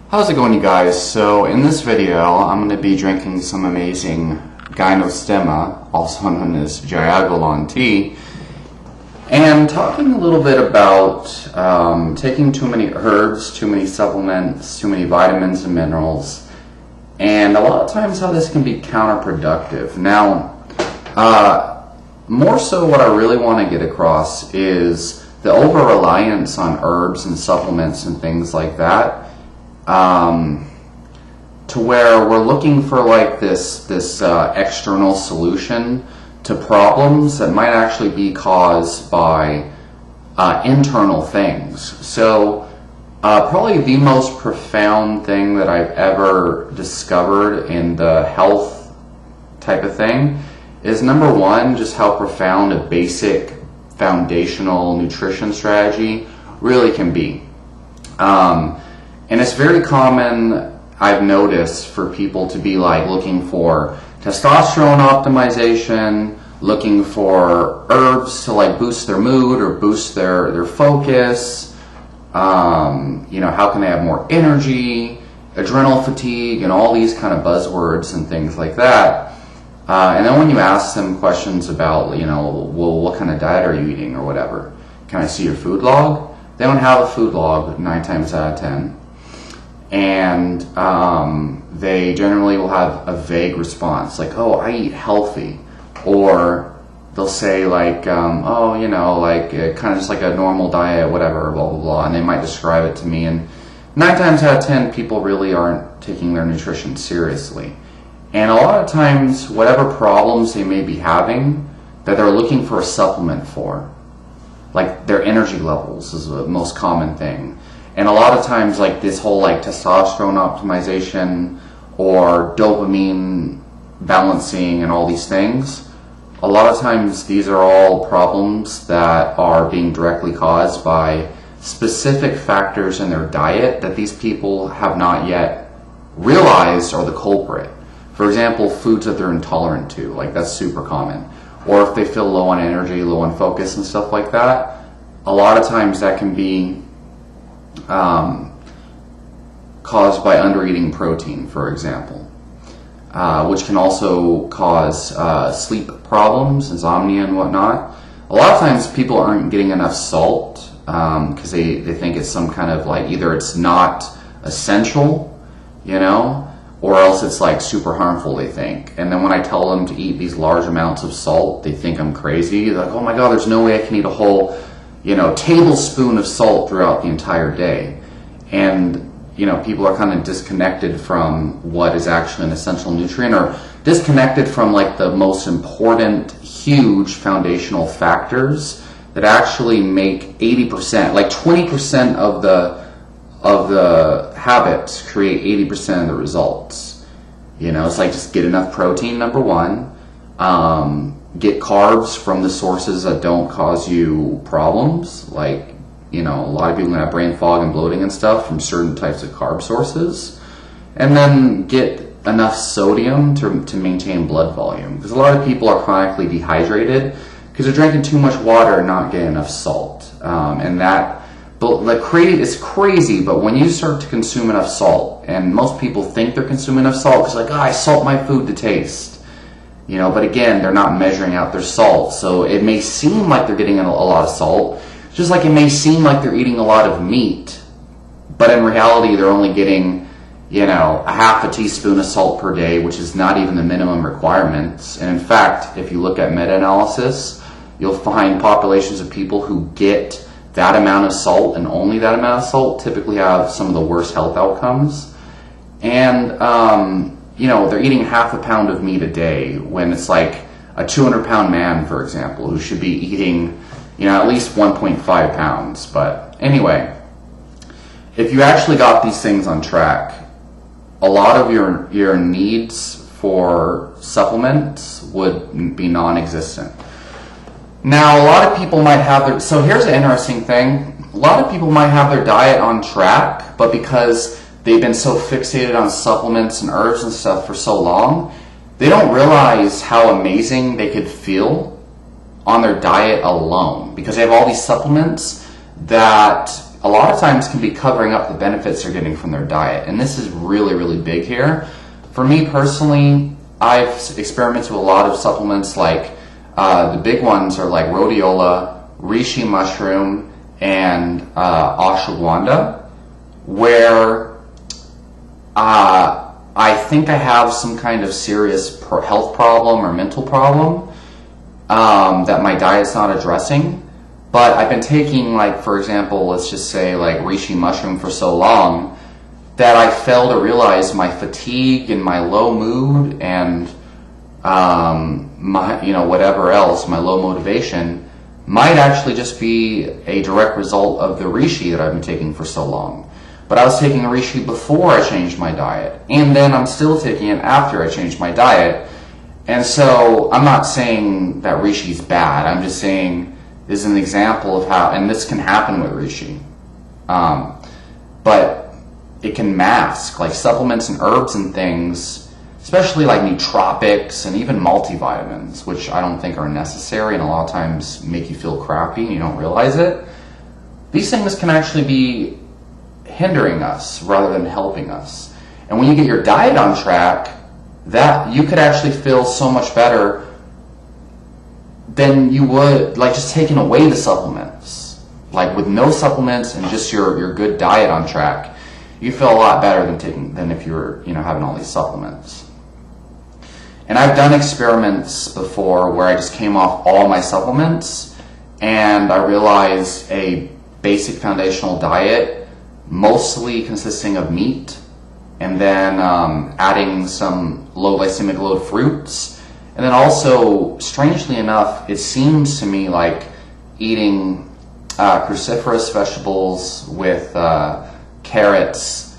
How's it going, you guys? So in this video I'm going to be drinking some amazing Gynostemma, also known as Jiagalon tea, and talking a little bit about taking too many herbs, too many supplements, too many vitamins and minerals, and a lot of times how this can be counterproductive. Now, more so what I really want to get across is the over-reliance on herbs and supplements and things like that, to where we're looking for like this external solution to problems that might actually be caused by internal things. So probably the most profound thing that I've ever discovered in the health type of thing is, number one, just how profound a basic foundational nutrition strategy really can be. And it's very common, I've noticed, for people to be like looking for testosterone optimization, looking for herbs to like boost their mood or boost their focus. How can they have more energy, adrenal fatigue, and all these kind of buzzwords and things like that. And then when you ask them questions about, well, what kind of diet are you eating or whatever? Can I see your food log? They don't have a food log 9 times out of 10. And they generally will have a vague response, like, oh, I eat healthy. Or they'll say like, kind of just like a normal diet, whatever, blah, blah, blah. And they might describe it to me. And 9 times out of 10, people really aren't taking their nutrition seriously. And a lot of times, whatever problems they may be having, that they're looking for a supplement for, like their energy levels is the most common thing. And a lot of times, like this whole like testosterone optimization or dopamine balancing and all these things, a lot of times these are all problems that are being directly caused by specific factors in their diet that these people have not yet realized are the culprit. For example, foods that they're intolerant to, like that's super common. Or if they feel low on energy, low on focus and stuff like that, a lot of times that can be caused by undereating protein, for example, which can also cause sleep problems, insomnia and whatnot. A lot of times people aren't getting enough salt because they think it's some kind of like, either it's not essential, or else it's like super harmful, they think. And then when I tell them to eat these large amounts of salt, they think I'm crazy. They're like, oh my God, there's no way I can eat a whole tablespoon of salt throughout the entire day. And, people are kind of disconnected from what is actually an essential nutrient, or disconnected from like the most important, huge foundational factors that actually make 80%, like 20% of the habits create 80% of the results. It's like, just get enough protein, number one. Get carbs from the sources that don't cause you problems, like, a lot of people have brain fog and bloating and stuff from certain types of carb sources. And then get enough sodium to maintain blood volume, because a lot of people are chronically dehydrated because they're drinking too much water and not getting enough salt. It's crazy, but when you start to consume enough salt, and most people think they're consuming enough salt because like, I salt my food to taste. But again, they're not measuring out their salt. So it may seem like they're getting a lot of salt, just like it may seem like they're eating a lot of meat, but in reality, they're only getting, a half a teaspoon of salt per day, which is not even the minimum requirements. And in fact, if you look at meta-analysis, you'll find populations of people who get that amount of salt and only that amount of salt typically have some of the worst health outcomes. And, they're eating half a pound of meat a day when it's like a 200-pound man, for example, who should be eating, at least 1.5 pounds. But anyway, if you actually got these things on track, a lot of your needs for supplements would be non-existent. Now, a lot of people might have so here's an interesting thing. A lot of people might have their diet on track, but because they've been so fixated on supplements and herbs and stuff for so long, they don't realize how amazing they could feel on their diet alone, because they have all these supplements that a lot of times can be covering up the benefits they're getting from their diet. And this is really, really big here. For me personally, I've experimented with a lot of supplements, like the big ones are like rhodiola, reishi mushroom, and ashwagandha, where I think I have some kind of serious health problem or mental problem that my diet's not addressing. But I've been taking, like, for example, let's just say like reishi mushroom for so long that I fail to realize my fatigue and my low mood and my, whatever else, my low motivation might actually just be a direct result of the reishi that I've been taking for so long. But I was taking reishi before I changed my diet, and then I'm still taking it after I changed my diet. And so I'm not saying that reishi is bad. I'm just saying this is an example of how, and this can happen with reishi. But it can mask, like supplements and herbs and things, especially like nootropics and even multivitamins, which I don't think are necessary and a lot of times make you feel crappy and you don't realize it. These things can actually be hindering us rather than helping us. And when you get your diet on track, that you could actually feel so much better than you would like just taking away the supplements. Like with no supplements and just your good diet on track, you feel a lot better than if you were having all these supplements. And I've done experiments before where I just came off all my supplements and I realized a basic foundational diet, mostly consisting of meat, and then adding some low glycemic load fruits. And then also, strangely enough, it seems to me like eating cruciferous vegetables with carrots.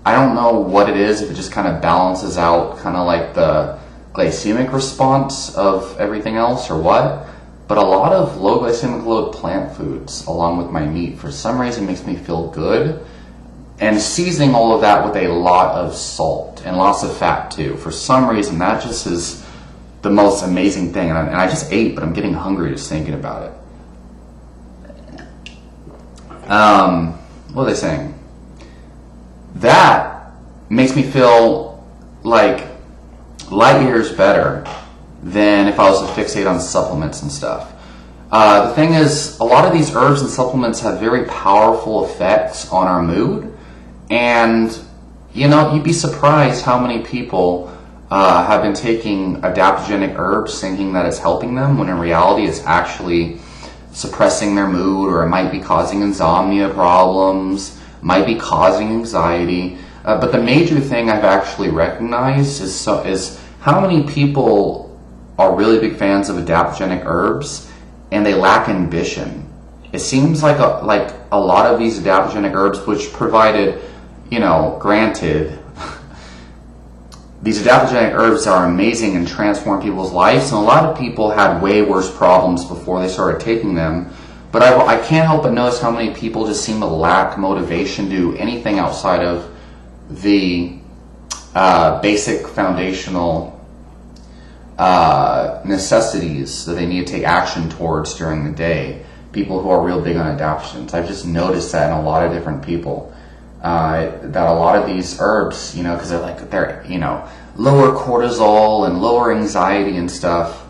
I don't know what it is, if it just kind of balances out kind of like the glycemic response of everything else or what. But a lot of low glycemic load plant foods along with my meat for some reason makes me feel good. And seasoning all of that with a lot of salt and lots of fat too. For some reason that just is the most amazing thing. And I just ate, but I'm getting hungry just thinking about it. What are they saying? That makes me feel like light years better than if I was to fixate on supplements and stuff. The thing is, a lot of these herbs and supplements have very powerful effects on our mood. And, you'd be surprised how many people have been taking adaptogenic herbs thinking that it's helping them, when in reality it's actually suppressing their mood, or it might be causing insomnia problems, might be causing anxiety. But the major thing I've actually recognized is how many people are really big fans of adaptogenic herbs and they lack ambition. It seems like a lot of these adaptogenic herbs, which provided, granted, these adaptogenic herbs are amazing and transform people's lives, and a lot of people had way worse problems before they started taking them. But I can't help but notice how many people just seem to lack motivation to do anything outside of the basic foundational necessities that they need to take action towards during the day. People who are real big on adaptogens. I've just noticed that in a lot of different people. That a lot of these herbs, because they're lower cortisol and lower anxiety and stuff,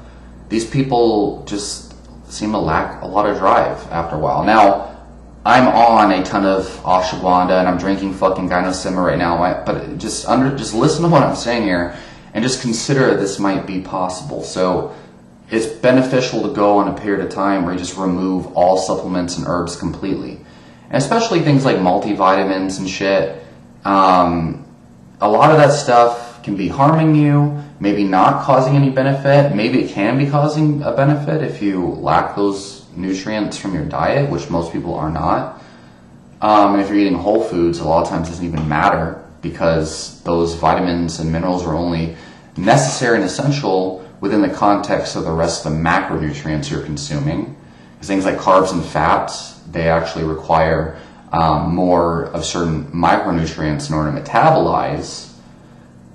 these people just seem to lack a lot of drive after a while. Now, I'm on a ton of ashwagandha and I'm drinking fucking gynosema right now, but just listen to what I'm saying here and just consider this might be possible. So it's beneficial to go on a period of time where you just remove all supplements and herbs completely. And especially things like multivitamins and shit. A lot of that stuff can be harming you, maybe not causing any benefit. Maybe it can be causing a benefit if you lack those nutrients from your diet, which most people are not. And if you're eating whole foods, a lot of times it doesn't even matter, because those vitamins and minerals are only necessary and essential within the context of the rest of the macronutrients you're consuming. Because things like carbs and fats, they actually require more of certain micronutrients in order to metabolize.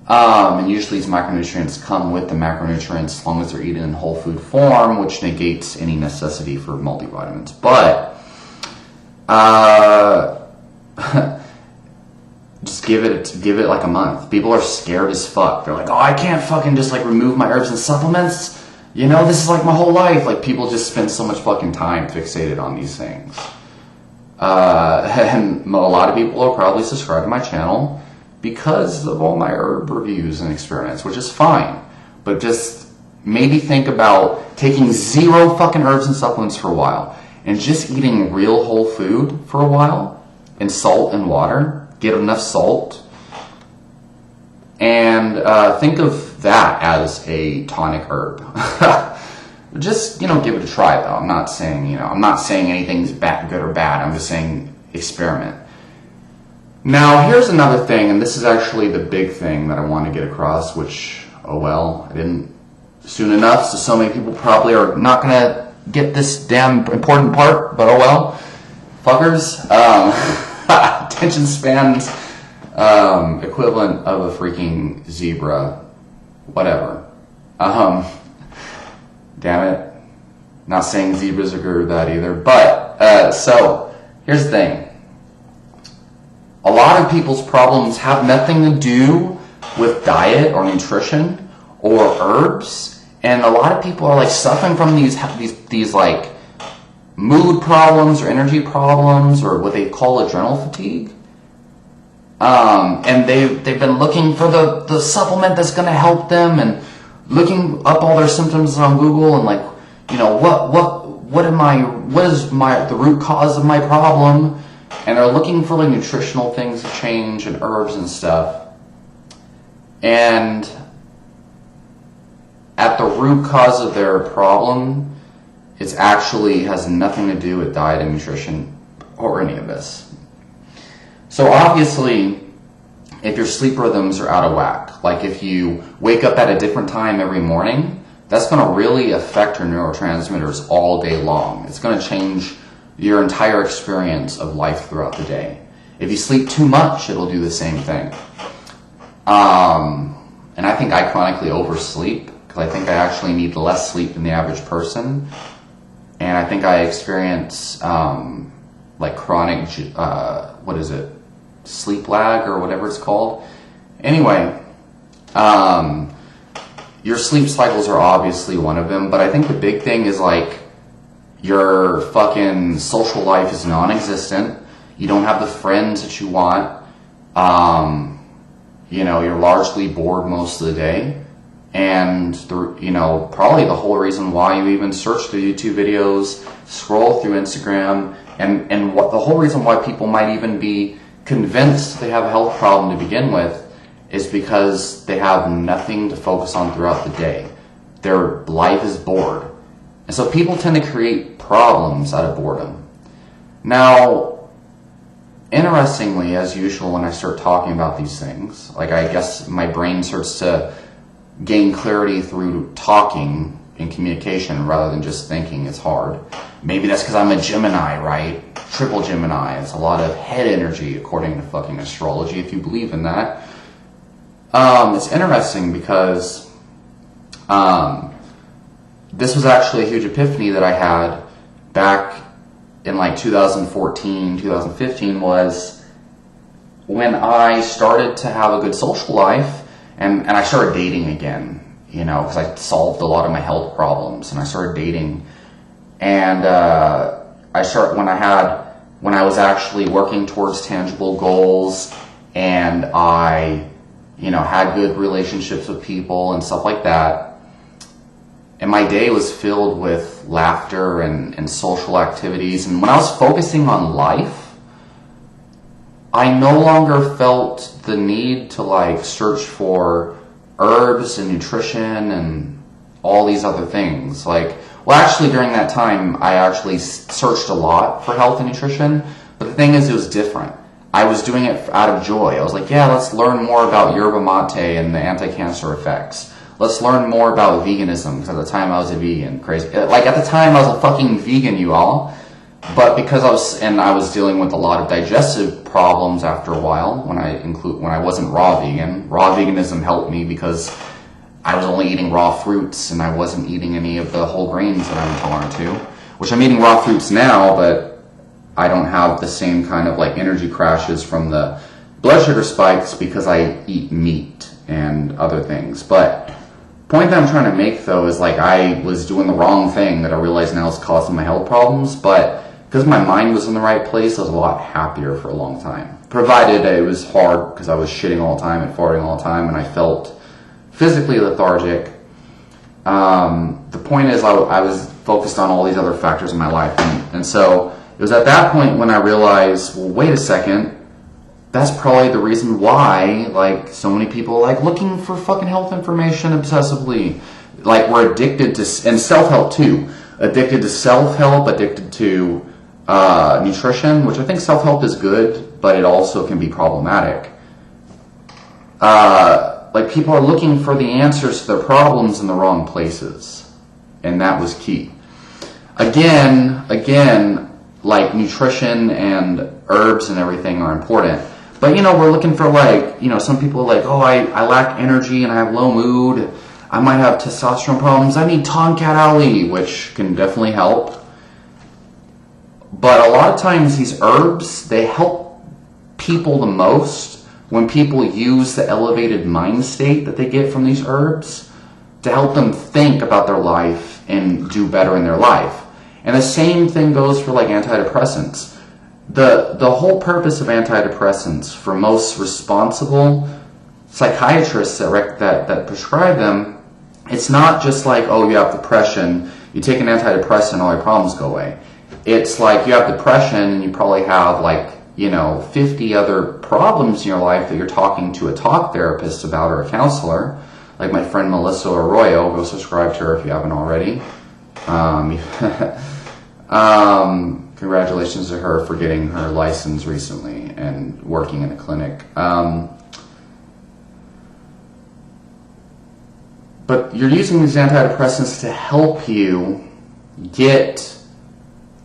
And usually these micronutrients come with the macronutrients as long as they're eaten in whole food form, which negates any necessity for multivitamins. But Just give it like a month. People are scared as fuck. They're like, oh, I can't fucking just like remove my herbs and supplements. You know, this is like my whole life. Like, people just spend so much fucking time fixated on these things. And a lot of people are probably subscribed to my channel because of all my herb reviews and experiments, which is fine. But just maybe think about taking 0 fucking herbs and supplements for a while and just eating real whole food for a while, and salt and water. Get enough salt, and think of that as a tonic herb. Just, give it a try, though. I'm not saying anything's bad, good or bad. I'm just saying experiment. Now, here's another thing, and this is actually the big thing that I want to get across, which, oh well, I didn't soon enough, so many people probably are not going to get this damn important part, but oh well. Fuckers. Attention spans equivalent of a freaking zebra. Whatever. Damn it. Not saying zebras are good or that either. But, so, here's the thing. A lot of people's problems have nothing to do with diet or nutrition or herbs. And a lot of people are like suffering from these like mood problems or energy problems or what they call adrenal fatigue. And they've been looking for the supplement that's going to help them and looking up all their symptoms on Google and like, what is the root cause of my problem? And they're looking for like nutritional things to change and herbs and stuff. And at the root cause of their problem, it actually has nothing to do with diet and nutrition or any of this. So obviously, if your sleep rhythms are out of whack, like if you wake up at a different time every morning, that's going to really affect your neurotransmitters all day long. It's going to change your entire experience of life throughout the day. If you sleep too much, it'll do the same thing. And I think I chronically oversleep because I think I actually need less sleep than the average person. And I think I experience like chronic, sleep lag or whatever it's called. Anyway, your sleep cycles are obviously one of them, but I think the big thing is like your fucking social life is non-existent. You don't have the friends that you want. You're largely bored most of the day. And, probably the whole reason why you even search through YouTube videos, scroll through Instagram, and the whole reason why people might even be convinced they have a health problem to begin with is because they have nothing to focus on throughout the day. Their life is bored. And so people tend to create problems out of boredom. Now, interestingly, as usual, when I start talking about these things, like I guess my brain starts to gain clarity through talking and communication rather than just thinking. It's hard. Maybe that's because I'm a Gemini, right? Triple Gemini. It's a lot of head energy according to fucking astrology, if you believe in that. It's interesting because this was actually a huge epiphany that I had back in like 2014, 2015 was when I started to have a good social life and I started dating again, because I solved a lot of my health problems and I started dating. And when I was actually working towards tangible goals and I, had good relationships with people and stuff like that. And my day was filled with laughter and social activities. And when I was focusing on life, I no longer felt the need to search for herbs and nutrition and all these other things. Actually during that time, I actually searched a lot for health and nutrition. But the thing is, it was different. I was doing it out of joy. I was like, yeah, let's learn more about yerba mate and the anti-cancer effects. Let's learn more about veganism, because at the time I was a vegan. Crazy. At the time I was a fucking vegan, you all. But because I was dealing with a lot of digestive problems after a while when I wasn't raw vegan. Raw veganism helped me because I was only eating raw fruits and I wasn't eating any of the whole grains that I'm intolerant to. Which I'm eating raw fruits now, but I don't have the same kind of like energy crashes from the blood sugar spikes because I eat meat and other things. But point that I'm trying to make though is like I was doing the wrong thing that I realize now is causing my health problems, but because my mind was in the right place, I was a lot happier for a long time. Provided it was hard because I was shitting all the time and farting all the time and I felt physically lethargic. The point is I was focused on all these other factors in my life. And so it was at that point when I realized, well, wait a second, that's probably the reason why, like, so many people are, like, looking for fucking health information obsessively. Like, we're addicted to, and self-help too. Addicted to self-help, addicted to nutrition, which I think self-help is good, but it also can be problematic. Like, people are looking for the answers to their problems in the wrong places. And that was key. Again, like, nutrition and herbs and everything are important. But, you know, we're looking for, like, you know, some people are like, oh, I lack energy and I have low mood. I might have testosterone problems. I need Tonkat Ali, which can definitely help. But a lot of times these herbs, they help people the most when people use the elevated mind state that they get from these herbs to help them think about their life and do better in their life. And the same thing goes for like antidepressants. The whole purpose of antidepressants for most responsible psychiatrists that prescribe them, it's not just like, oh, you have depression, you take an antidepressant, all your problems go away. It's like you have depression and you probably have like, you know, 50 other problems in your life that you're talking to a talk therapist about or a counselor, like my friend Melissa Arroyo. Go subscribe to her if you haven't already. Congratulations to her for getting her license recently and working in a clinic. But you're using these antidepressants to help you get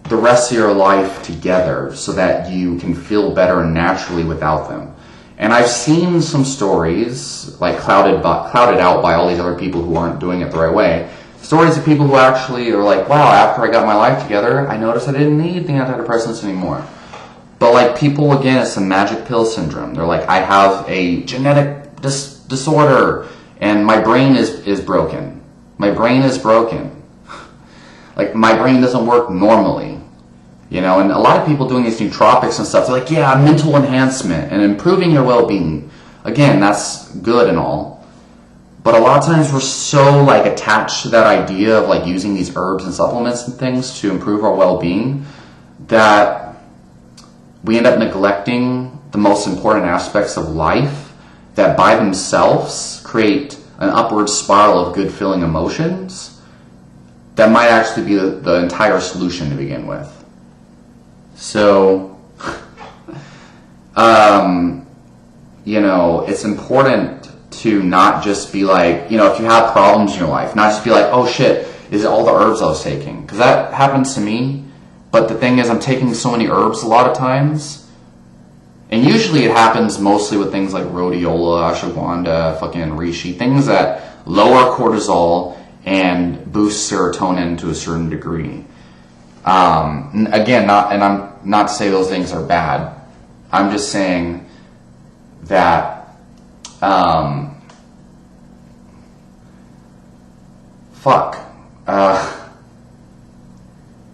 the rest of your life together so that you can feel better naturally without them. And I've seen some stories, like clouded out by all these other people who aren't doing it the right way, stories of people who actually are like, wow, after I got my life together, I noticed I didn't need the antidepressants anymore. But like people, again, it's a magic pill syndrome. They're like, I have a genetic disorder and my brain is broken. My brain is broken. Like, my brain doesn't work normally, you know, and a lot of people doing these nootropics and stuff, they're like, yeah, mental enhancement and improving your well-being. Again, that's good and all, but a lot of times we're so, like, attached to that idea of, like, using these herbs and supplements and things to improve our well-being that we end up neglecting the most important aspects of life that by themselves create an upward spiral of good-feeling emotions that might actually be the entire solution to begin with. So, you know, it's important to not just be like, you know, if you have problems in your life, not just be like, oh shit, is it all the herbs I was taking? Because that happens to me. But the thing is, I'm taking so many herbs a lot of times. And usually it happens mostly with things like rhodiola, ashwagandha, fucking reishi, things that lower cortisol and boost serotonin to a certain degree. Again, I'm not to say those things are bad. I'm just saying that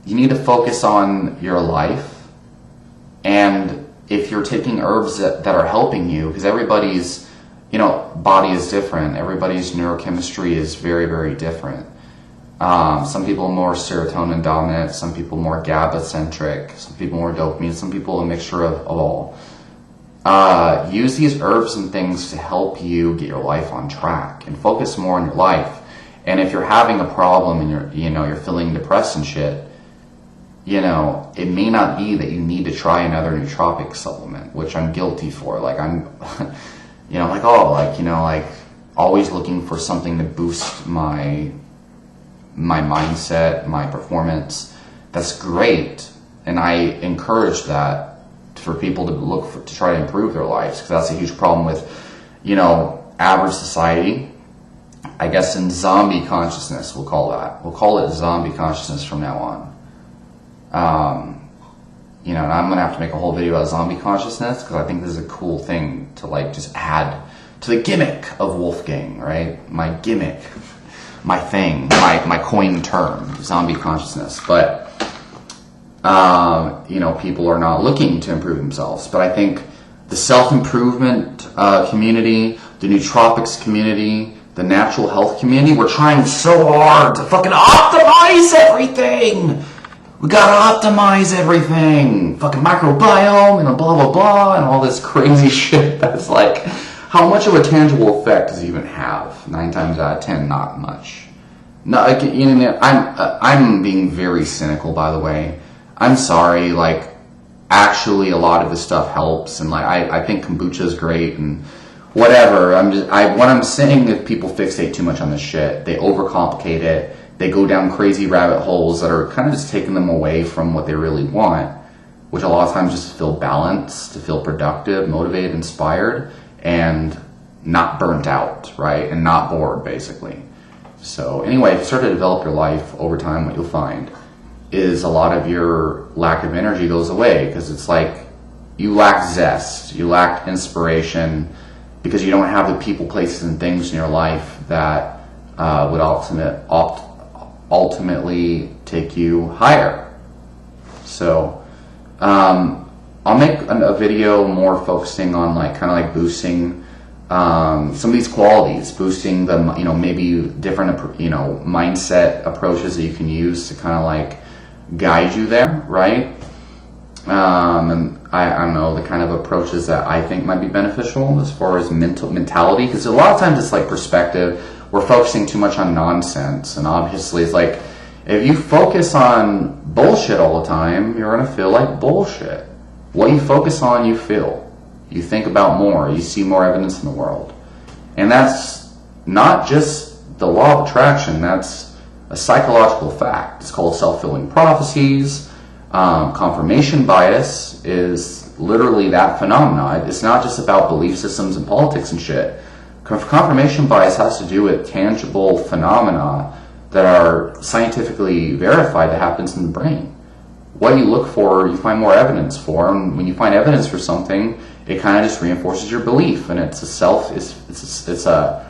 you need to focus on your life, and if you're taking herbs that are helping you, because everybody's, you know, body is different. Everybody's neurochemistry is very, very different. Some people are more serotonin dominant, some people more GABA centric, some people more dopamine, some people a mixture of all. Use these herbs and things to help you get your life on track and focus more on your life. And if you're having a problem and you're feeling depressed and shit, you know, it may not be that you need to try another nootropic supplement, which I'm guilty for. Like I'm you know, like, oh, like, you know, like always looking for something to boost my mindset, my performance. That's great. And I encourage that for people to to try to improve their lives, because that's a huge problem with, you know, average society. I guess in zombie consciousness, we'll call it zombie consciousness from now on. you know, and I'm gonna have to make a whole video about zombie consciousness because I think this is a cool thing to like just add to the gimmick of Wolfgang, right? My gimmick, my thing, my coined term, zombie consciousness. But you know, people are not looking to improve themselves. But I think the self-improvement community, the nootropics community, the natural health community, we're trying so hard to fucking optimize everything. We gotta optimize everything. Fucking microbiome and blah, blah, blah, and all this crazy shit that's like, how much of a tangible effect does it even have? 9 times out of 10, not much. No, you know, I'm being very cynical, by the way. I'm sorry, like, actually a lot of this stuff helps, and like I think kombucha is great and whatever. What I'm saying is people fixate too much on this shit. They overcomplicate it. They go down crazy rabbit holes that are kind of just taking them away from what they really want, which a lot of times just to feel balanced, to feel productive, motivated, inspired, and not burnt out, right? And not bored, basically. So anyway, if you start to develop your life over time, what you'll find is a lot of your lack of energy goes away, because it's like you lack zest, you lack inspiration, because you don't have the people, places, and things in your life that would ultimately take you higher. So I'll make a video more focusing on like kind of like boosting some of these qualities, boosting them, you know, maybe different, you know, mindset approaches that you can use to kind of like guide you there, right? And I don't know, the kind of approaches that I think might be beneficial as far as mentality, because a lot of times it's like perspective. We're focusing too much on nonsense, and obviously it's like, if you focus on bullshit all the time, you're gonna feel like bullshit. What you focus on, you feel. You think about more, you see more evidence in the world. And that's not just the law of attraction, that's a psychological fact. It's called self-fulfilling prophecies. Confirmation bias is literally that phenomenon. It's not just about belief systems and politics and shit. Confirmation bias has to do with tangible phenomena that are scientifically verified that happens in the brain. What you look for, you find more evidence for, and when you find evidence for something, it kind of just reinforces your belief, and it's a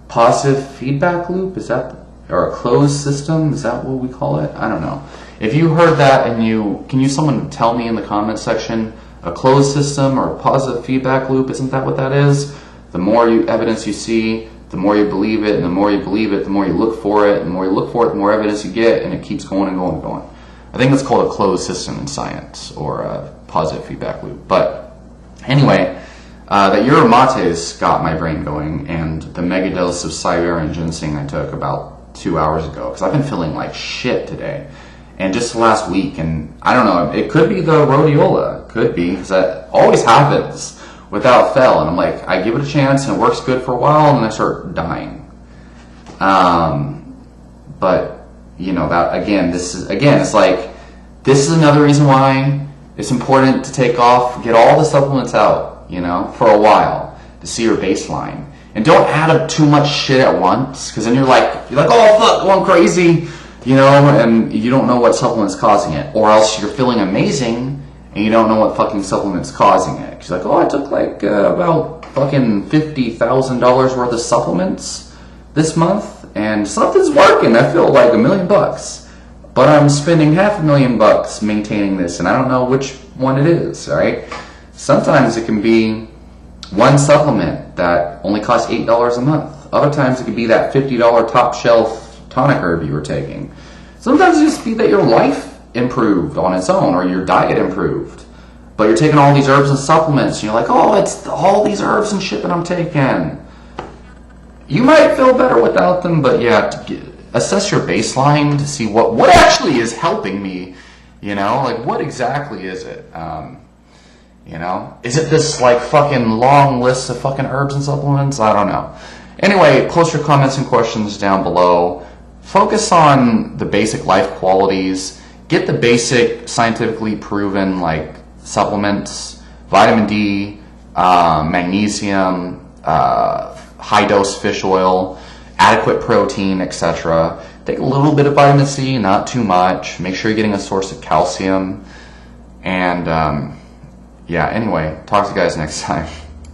positive feedback loop. Is that, or a closed system? Is that what we call it? I don't know. If you heard that, and can someone tell me in the comment section, a closed system or a positive feedback loop? Isn't that what that is? The more evidence you see, the more you believe it, and the more you believe it, the more you look for it, and the more you look for it, the more evidence you get, and it keeps going and going and going. I think that's called a closed system in science, or a positive feedback loop. But anyway, that Yerba Mate's got my brain going, and the mega dose of Siberian ginseng I took about 2 hours ago, because I've been feeling like shit today, and just last week, and I don't know, it could be the rhodiola, could be, because that always happens without fail, and I'm like, I give it a chance, and it works good for a while, and then I start dying. But you know, that again, it's like, this is another reason why it's important to take off, get all the supplements out, you know, for a while to see your baseline, and don't add up too much shit at once, because then you're like, oh fuck, going crazy, you know, and you don't know what supplement's causing it, or else you're feeling amazing and you don't know what fucking supplement's causing it. She's like, oh, I took like about fucking $50,000 worth of supplements this month, and something's working. I feel like $1 million, but I'm spending $500,000 maintaining this, and I don't know which one it is. Right? Sometimes it can be one supplement that only costs $8 a month. Other times it could be that $50 top shelf tonic herb you were taking. Sometimes it just be that your life improved on its own, or your diet improved, but you're taking all these herbs and supplements, and you're like, oh, it's all these herbs and shit that I'm taking. You might feel better without them, but yeah, assess your baseline to see what actually is helping me, you know, like what exactly is it? You know, is it this like fucking long list of fucking herbs and supplements? I don't know. Anyway, post your comments and questions down below. Focus on the basic life qualities. Get the basic scientifically proven like supplements, vitamin D, magnesium, high dose fish oil, adequate protein, etc. Take a little bit of vitamin C, not too much. Make sure you're getting a source of calcium. And yeah, anyway, talk to you guys next time.